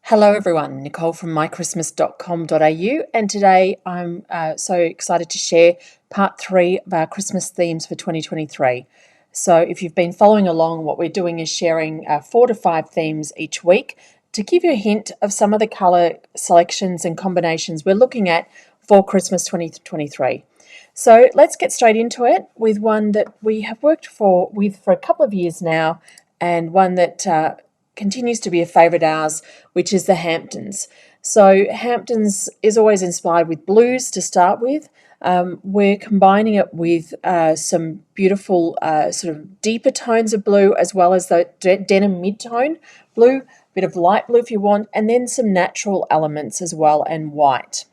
Hello everyone, Nicole from mychristmas.com.au, and today I'm so excited to share part 3 of our Christmas themes for 2023. So if you've been following along, what we're doing is sharing 4 to 5 themes each week to give you a hint of some of the colour selections and combinations we're looking at for Christmas 2023. So let's get straight into it with one that we have worked with for a couple of years now, and one that continues to be a favourite of ours, which is the Hamptons. So Hamptons is always inspired with blues to start with. We're combining it with some beautiful sort of deeper tones of blue, as well as the denim mid-tone blue, a bit of light blue if you want, and then some natural elements as well, and white.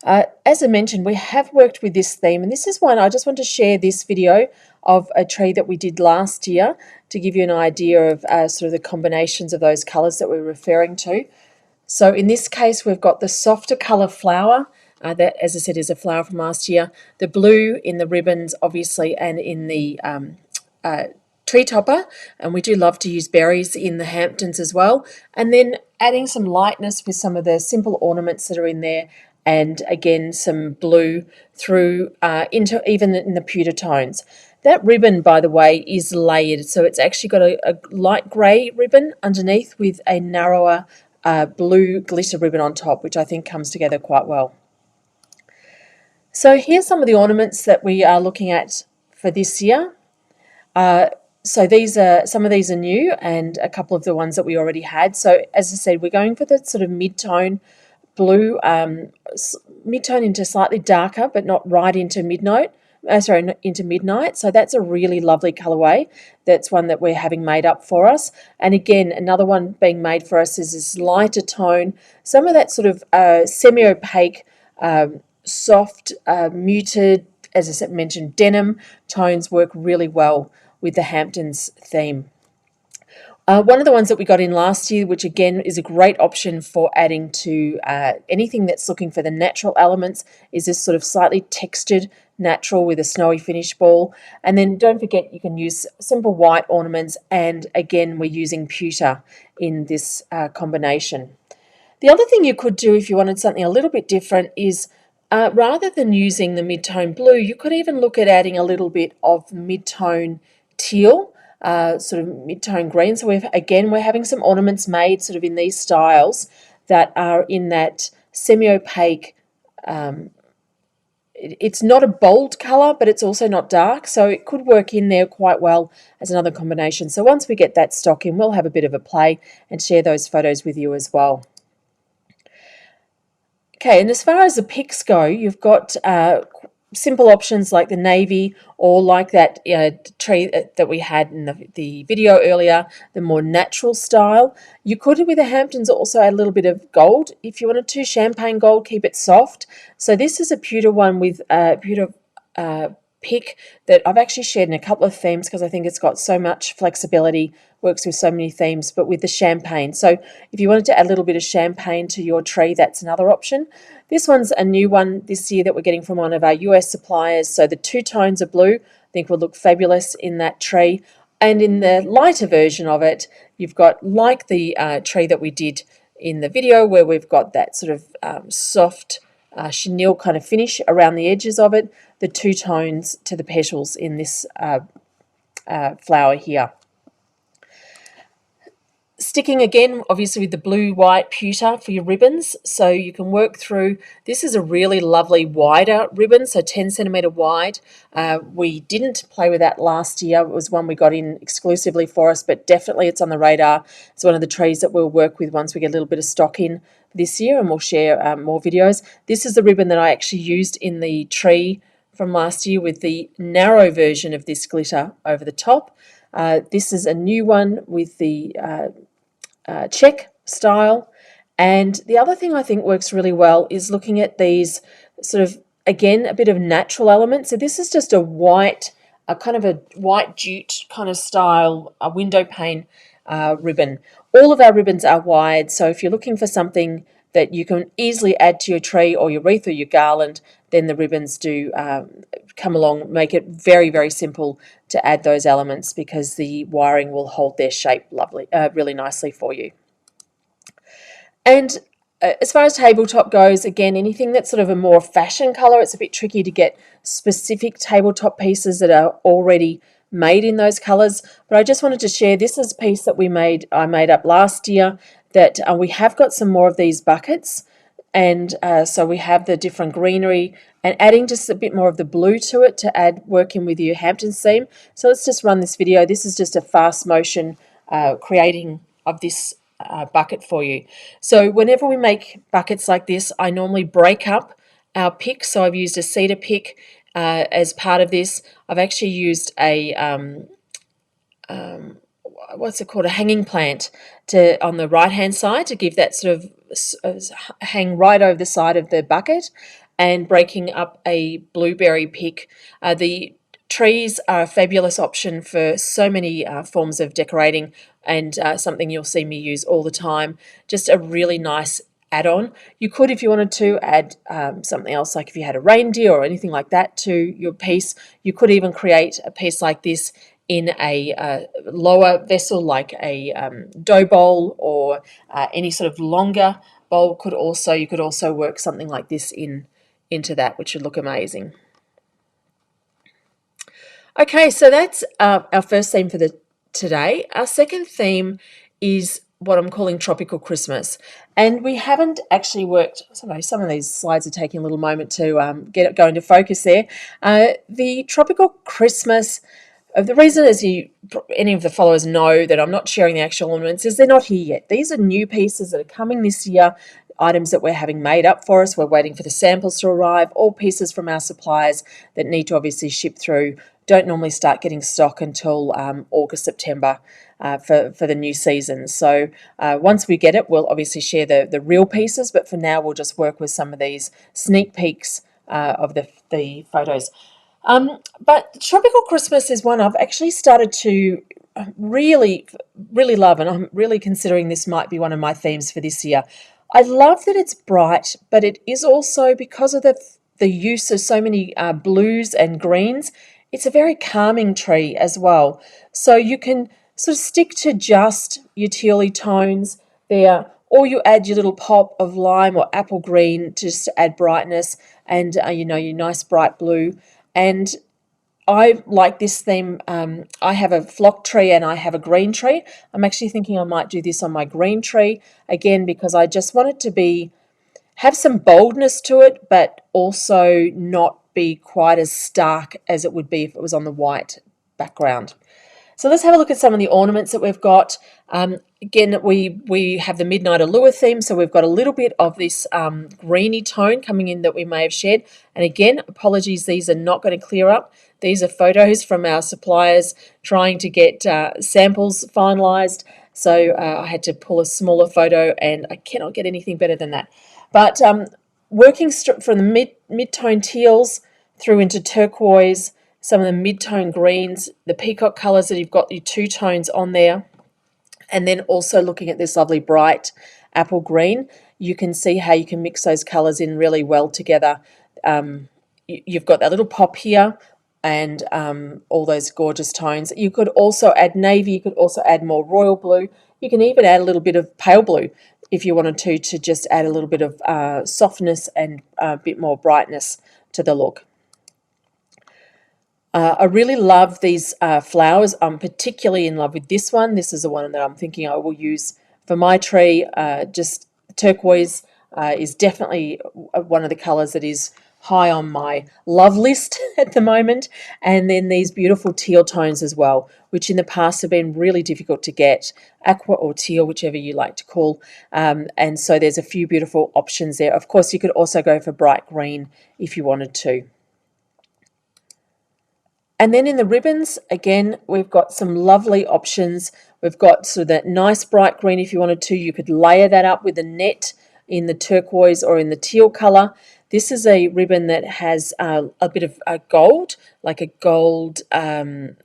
As I mentioned, we have worked with this theme, and this is one I just want to share this video of a tree that we did last year to give you an idea of sort of the combinations of those colours that we're referring to. So in this case, we've got the softer colour flower, that, as I said, is a flower from last year, the blue in the ribbons, obviously, and in the tree topper, and we do love to use berries in the Hamptons as well, and then adding some lightness with some of the simple ornaments that are in there, and again some blue through into even in the pewter tones. That ribbon, by the way, is layered, so it's actually got a light grey ribbon underneath with a narrower blue glitter ribbon on top, which I think comes together quite well. So here's some of the ornaments that we are looking at for this year. So some of these are new, and a couple of the ones that we already had. So as I said, we're going for the sort of mid-tone blue, mid-tone into slightly darker, but not right into midnight. Into midnight. So that's a really lovely colorway. That's one that we're having made up for us. And again, another one being made for us is this lighter tone. Some of that sort of semi-opaque, soft, muted, as I mentioned, denim tones work really well with the Hamptons theme. One of the ones that we got in last year, which again is a great option for adding to anything that's looking for the natural elements, is this sort of slightly textured natural with a snowy finish ball. And then don't forget, you can use simple white ornaments, and again we're using pewter in this combination. The other thing you could do if you wanted something a little bit different is rather than using the mid-tone blue, you could even look at adding a little bit of mid-tone teal, sort of mid-tone green. So we're having some ornaments made sort of in these styles that are in that semi-opaque, it's not a bold colour, but it's also not dark, so it could work in there quite well as another combination. So once we get that stock in, we'll have a bit of a play and share those photos with you as well. Okay, and as far as the picks go, you've got simple options like the navy, or like that tree that we had in the video earlier, the more natural style. You could, with the Hamptons, also add a little bit of gold if you wanted to, champagne gold, keep it soft. So this is a pewter one with pewter pick that I've actually shared in a couple of themes because I think it's got so much flexibility, works with so many themes, but with the champagne. So if you wanted to add a little bit of champagne to your tree, that's another option. This one's a new one this year that we're getting from one of our US suppliers. So the two tones of blue, I think, will look fabulous in that tree. And in the lighter version of it, you've got, like the tree that we did in the video, where we've got that sort of soft chenille kind of finish around the edges of it, the two tones to the petals in this flower here. Sticking again, obviously, with the blue, white pewter for your ribbons, so you can work through. This is a really lovely wider ribbon, so 10 centimetre wide. We didn't play with that last year. It was one we got in exclusively for us, but definitely it's on the radar. It's one of the trees that we'll work with once we get a little bit of stock in this year, and we'll share more videos. This is the ribbon that I actually used in the tree from last year with the narrow version of this glitter over the top. This is a new one with the check style. And the other thing I think works really well is looking at these sort of, again, a bit of natural elements. So this is just a white, a kind of a white jute kind of style, a window pane ribbon. All of our ribbons are wide, so if you're looking for something that you can easily add to your tree or your wreath or your garland, then the ribbons do come along, make it very, very simple to add those elements, because the wiring will hold their shape really nicely for you. And as far as tabletop goes, again, anything that's sort of a more fashion colour, it's a bit tricky to get specific tabletop pieces that are already made in those colours. But I just wanted to share, this is a piece that I made up last year, that we have got some more of these buckets. And so we have the different greenery and adding just a bit more of the blue to it to add working with your Hamptons theme. So let's just run this video. This is just a fast motion creating of this bucket for you. So whenever we make buckets like this, I normally break up our pick. So I've used a cedar pick as part of this. I've actually used a what's it called, a hanging plant to on the right hand side to give that sort of hang right over the side of the bucket, and breaking up a blueberry pick. The trees are a fabulous option for so many forms of decorating, and something you'll see me use all the time. Just a really nice add-on. You could, if you wanted to, add something else, like if you had a reindeer or anything like that to your piece. You could even create a piece like this in a lower vessel, like a dough bowl, or any sort of longer bowl. You could also work something like this into that, which would look amazing. Okay, so that's our first theme for today. Our second theme is what I'm calling Tropical Christmas. And we haven't actually worked, sorry, some of these slides are taking a little moment to get it going to focus there. The Tropical Christmas, the reason, as any of the followers know, that I'm not sharing the actual ornaments is they're not here yet. These are new pieces that are coming this year, items that we're having made up for us. We're waiting for the samples to arrive, all pieces from our suppliers that need to obviously ship through. Don't normally start getting stock until August, September for the new season. So once we get it, we'll obviously share the real pieces, but for now we'll just work with some of these sneak peeks of the photos. But Tropical Christmas is one I've actually started to really, really love, and I'm really considering this might be one of my themes for this year. I love that it's bright, but it is also, because of the use of so many blues and greens, it's a very calming tree as well. So you can sort of stick to just your tealy tones there, or you add your little pop of lime or apple green just to add brightness, and your nice bright blue. And I like this theme. I have a flock tree and I have a green tree. I'm actually thinking I might do this on my green tree again, because I just want it to have some boldness to it, but also not be quite as stark as it would be if it was on the white background. So let's have a look at some of the ornaments that we've got. Again, we have the Midnight Allure theme, so we've got a little bit of this greeny tone coming in that we may have shared. And again, apologies, these are not going to clear up. These are photos from our suppliers trying to get samples finalised. So I had to pull a smaller photo, and I cannot get anything better than that. But working from the mid-tone teals through into turquoise, some of the mid-tone greens, the peacock colours that you've got your two tones on there, and then also looking at this lovely bright apple green, you can see how you can mix those colours in really well together. You've got that little pop here, and all those gorgeous tones. You could also add navy, you could also add more royal blue. You can even add a little bit of pale blue if you wanted to just add a little bit of softness and a bit more brightness to the look. I really love these flowers. I'm particularly in love with this one. This is the one that I'm thinking I will use for my tree. Just turquoise is definitely one of the colours that is high on my love list at the moment. And then these beautiful teal tones as well, which in the past have been really difficult to get, aqua or teal, whichever you like to call. And so there's a few beautiful options there. Of course, you could also go for bright green if you wanted to. And then in the ribbons, again, we've got some lovely options. We've got sort of that nice bright green if you wanted to. You could layer that up with a net in the turquoise or in the teal colour. This is a ribbon that has a bit of gold, like a gold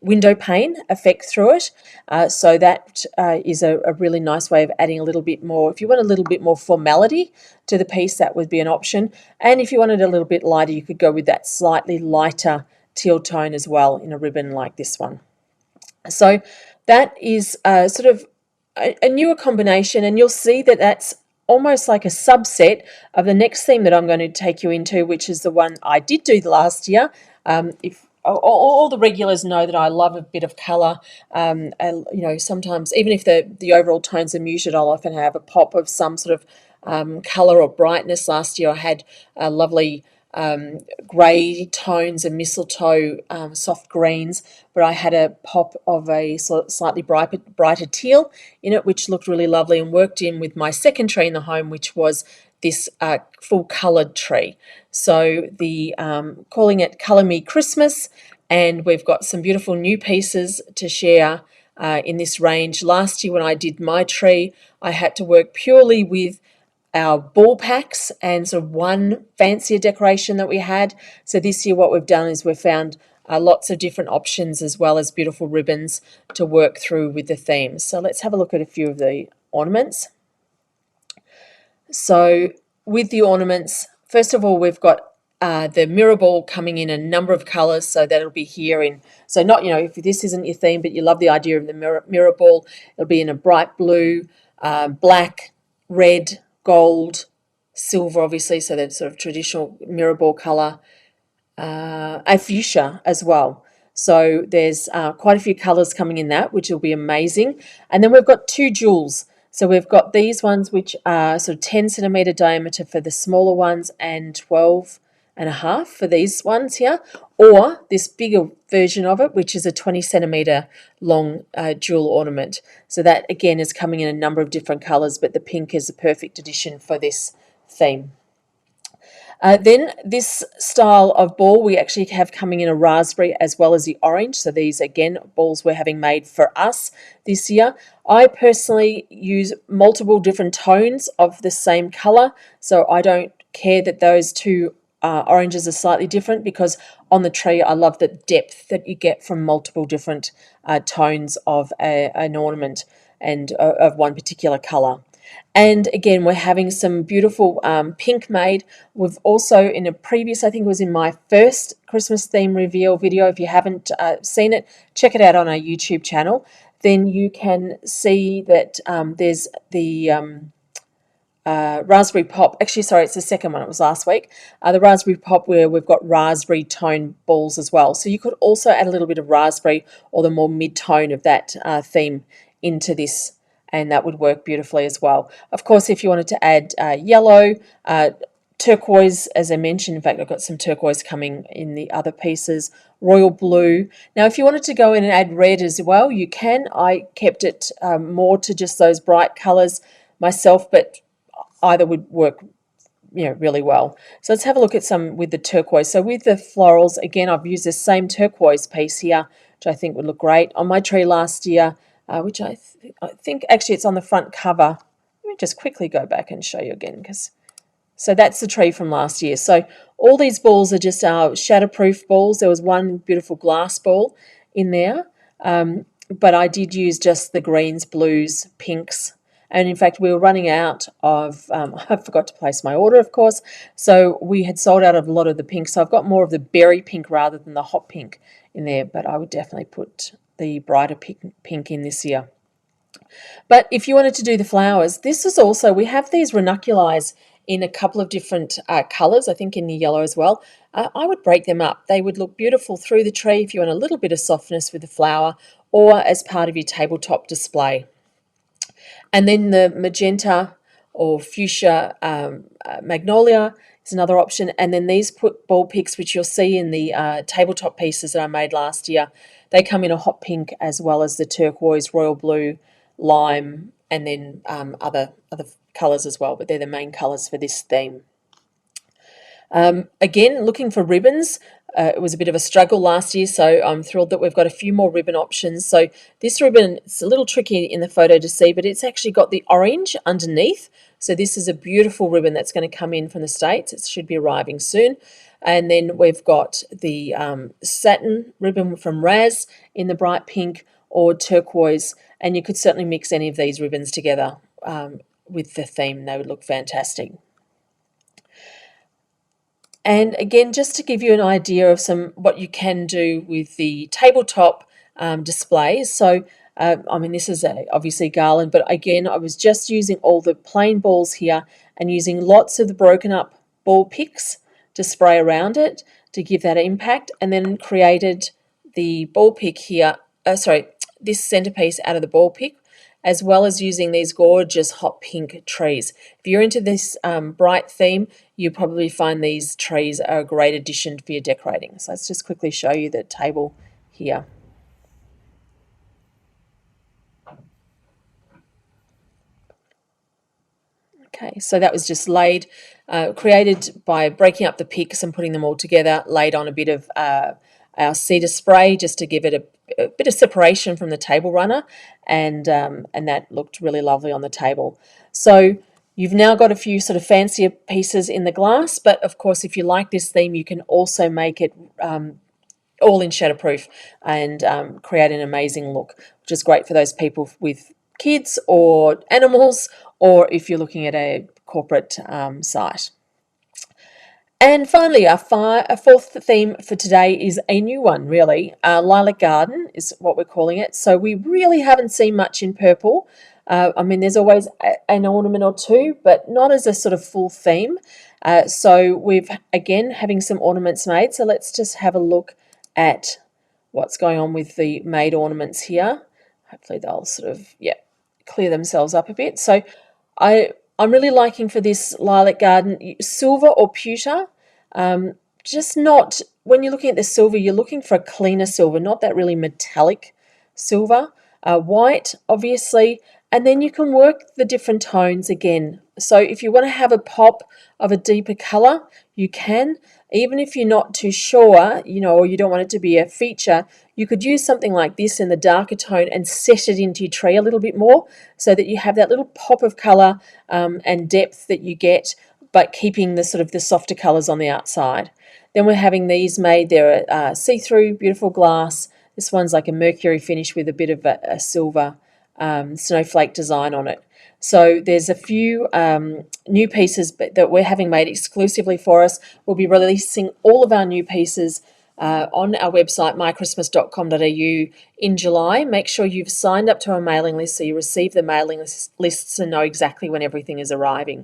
window pane effect through it. So that is a really nice way of adding a little bit more. If you want a little bit more formality to the piece, that would be an option. And if you wanted a little bit lighter, you could go with that slightly lighter teal tone as well in a ribbon like this one. So that is sort of a newer combination, and you'll see that that's almost like a subset of the next theme that I'm going to take you into, which is the one I did do last year. If all the regulars know that I love a bit of colour, and sometimes even if the overall tones are muted, I'll often have a pop of some sort of colour or brightness. Last year I had a lovely grey tones and mistletoe, soft greens, but I had a pop of a slightly brighter teal in it, which looked really lovely and worked in with my second tree in the home, which was this full coloured tree. So the calling it Colour Me Christmas, and we've got some beautiful new pieces to share in this range. Last year when I did my tree, I had to work purely with our ball packs and sort of one fancier decoration that we had. So this year what we've done is we've found lots of different options as well as beautiful ribbons to work through with the themes. So let's have a look at a few of the ornaments. So with the ornaments, first of all, we've got the mirror ball coming in a number of colours, so that'll be here in, so not, if this isn't your theme, but you love the idea of the mirror ball, it'll be in a bright blue, black, red, gold, silver, obviously, so that's sort of traditional mirror ball colour, a fuchsia as well. So there's quite a few colours coming in that, which will be amazing. And then we've got two jewels. So we've got these ones, which are sort of 10 centimetre diameter for the smaller ones and 12.5 for these ones here, or this bigger version of it, which is a 20 centimetre long jewel ornament. So that again is coming in a number of different colours, but the pink is a perfect addition for this theme. Then this style of ball we actually have coming in a raspberry as well as the orange. So these, again, balls we're having made for us this year. I personally use multiple different tones of the same colour. So I don't care that those two oranges are slightly different, because on the tree I love the depth that you get from multiple different tones of an ornament and of one particular colour. And again, we're having some beautiful pink made. We've also, in a previous, I think it was in my first Christmas theme reveal video, if you haven't seen it, check it out on our YouTube channel. Then you can see that there's the raspberry pop. Actually, sorry, it's the second one. It was last week. The raspberry pop, where we've got raspberry tone balls as well. So you could also add a little bit of raspberry or the more mid-tone of that theme into this, and that would work beautifully as well. Of course, if you wanted to add yellow, turquoise, as I mentioned, in fact, I've got some turquoise coming in the other pieces, royal blue. Now, if you wanted to go in and add red as well, you can. I kept it more to just those bright colours myself, but either would work really well. So let's have a look at some with the turquoise. So with the florals, again, I've used the same turquoise piece here, which I think would look great. On my tree last year, which I think actually it's on the front cover. Let me just quickly go back and show you again, so that's the tree from last year. So all these balls are just our shatterproof balls. There was one beautiful glass ball in there, but I did use just the greens, blues, pinks. And in fact, we were running out of, I forgot to place my order, of course, so we had sold out of a lot of the pink. So I've got more of the berry pink rather than the hot pink in there, but I would definitely put the brighter pink in this year. But if you wanted to do the flowers, this is also, we have these ranunculus in a couple of different colours, I think in the yellow as well. I would break them up. They would look beautiful through the tree if you want a little bit of softness with the flower, or as part of your tabletop display. And then the magenta or fuchsia magnolia is another option. And then these ball picks, which you'll see in the tabletop pieces that I made last year, they come in a hot pink as well as the turquoise, royal blue, lime, and then other colours as well. But they're the main colours for this theme. Again, looking for ribbons. It was a bit of a struggle last year, so I'm thrilled that we've got a few more ribbon options. So this ribbon, it's a little tricky in the photo to see, but it's actually got the orange underneath. So this is a beautiful ribbon that's going to come in from the States. It should be arriving soon. And then we've got the satin ribbon from Raz in the bright pink or turquoise. And you could certainly mix any of these ribbons together with the theme. They would look fantastic. And again, just to give you an idea of what you can do with the tabletop displays. So I mean, this is obviously garland, but again, I was just using all the plain balls here and using lots of the broken up ball picks to spray around it to give that impact, and then created the ball pick here, this centerpiece out of the ball pick, as well as using these gorgeous hot pink trees. If you're into this bright theme, you'll probably find these trees are a great addition for your decorating. So let's just quickly show you the table here. Okay, so that was just created by breaking up the picks and putting them all together, laid on a bit of our cedar spray just to give it a bit of separation from the table runner, and that looked really lovely on the table. So you've now got a few sort of fancier pieces in the glass, but of course, if you like this theme, you can also make it all in shatterproof and create an amazing look, which is great for those people with kids or animals, or if you're looking at a corporate site. And finally, our fourth theme for today is a new one, really. Lilac Garden is what we're calling it. So we really haven't seen much in purple. I mean, there's always an ornament or two, but not as a sort of full theme. So we've, again, having some ornaments made. So let's just have a look at what's going on with the made ornaments here. Hopefully they'll sort of, clear themselves up a bit. So I'm really liking for this Lilac Garden silver or pewter. Just not, when you're looking at the silver, you're looking for a cleaner silver, not that really metallic silver. White, obviously, and then you can work the different tones again. So if you want to have a pop of a deeper colour, you can. Even if you're not too sure, or you don't want it to be a feature, you could use something like this in the darker tone and set it into your tree a little bit more so that you have that little pop of colour and depth that you get, but keeping the sort of the softer colours on the outside. Then we're having these made. They're see-through, beautiful glass. This one's like a mercury finish with a bit of a silver snowflake design on it. So there's a few new pieces that we're having made exclusively for us. We'll be releasing all of our new pieces on our website, mychristmas.com.au, in July. Make sure you've signed up to our mailing list so you receive the mailing lists and know exactly when everything is arriving.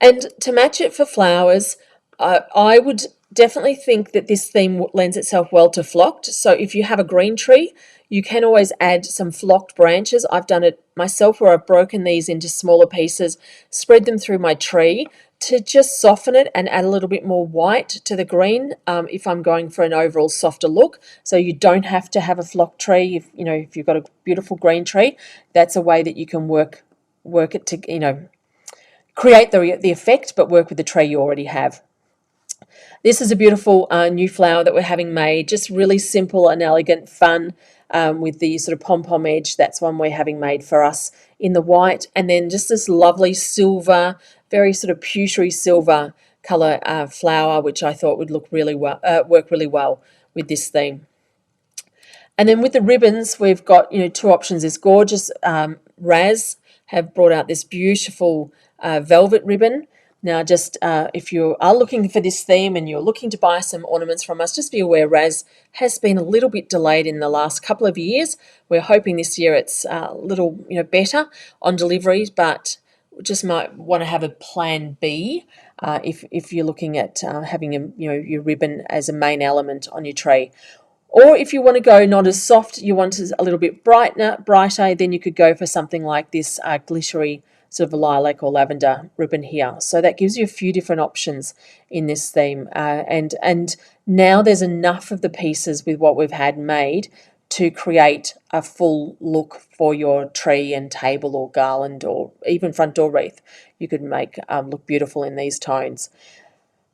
And to match it for flowers, I would definitely think that this theme lends itself well to flocked. So if you have a green tree, you can always add some flocked branches. I've done it myself where I've broken these into smaller pieces, spread them through my tree to just soften it and add a little bit more white to the green if I'm going for an overall softer look. So you don't have to have a flocked tree. If you've got a beautiful green tree, that's a way that you can work it to, create the effect, but work with the tree you already have. This is a beautiful new flower that we're having made, just really simple and elegant, fun, with the sort of pom-pom edge. That's one we're having made for us in the white, and then just this lovely silver, very sort of pewtery silver colour flower, which I thought would look really well, work really well with this theme. And then with the ribbons, we've got two options. This gorgeous Raz have brought out this beautiful velvet ribbon. Now, just if you are looking for this theme and you're looking to buy some ornaments from us, just be aware Raz has been a little bit delayed in the last couple of years. We're hoping this year it's a little better on deliveries, but just might want to have a plan B if you're looking at having your ribbon as a main element on your tree. Or if you want to go not as soft, you want it a little bit brighter, then you could go for something like this glittery sort of lilac or lavender ribbon here. So that gives you a few different options in this theme. And now there's enough of the pieces with what we've had made to create a full look for your tree and table or garland or even front door wreath. You could make look beautiful in these tones.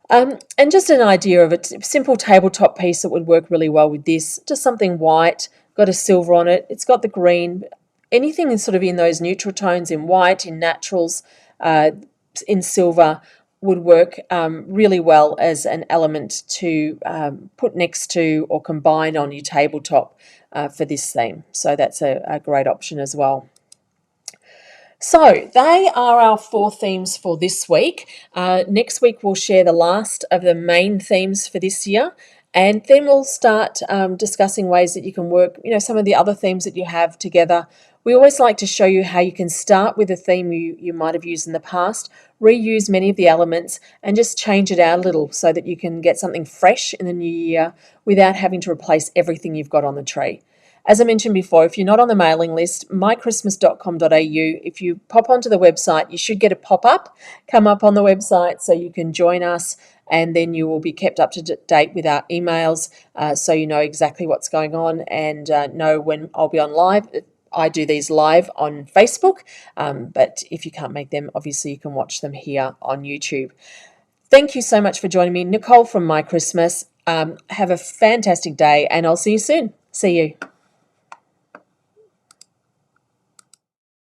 And just an idea of a simple tabletop piece that would work really well with this, just something white, got a silver on it, it's got the green, anything sort of in those neutral tones, in white, in naturals, in silver, would work really well as an element to put next to or combine on your tabletop for this theme. So that's a great option as well. So they are our 4 themes for this week. Next week we'll share the last of the main themes for this year, And then we'll start discussing ways that you can work, some of the other themes that you have together. We always like to show you how you can start with a theme you might have used in the past, reuse many of the elements, and just change it out a little so that you can get something fresh in the new year without having to replace everything you've got on the tree. As I mentioned before, if you're not on the mailing list, mychristmas.com.au, if you pop onto the website, you should get a pop-up come up on the website so you can join us, and then you will be kept up to date with our emails, so you know exactly what's going on and know when I'll be on live. I do these live on Facebook, but if you can't make them, obviously you can watch them here on YouTube. Thank you so much for joining me, Nicole from My Christmas. Have a fantastic day, and I'll see you soon. See you.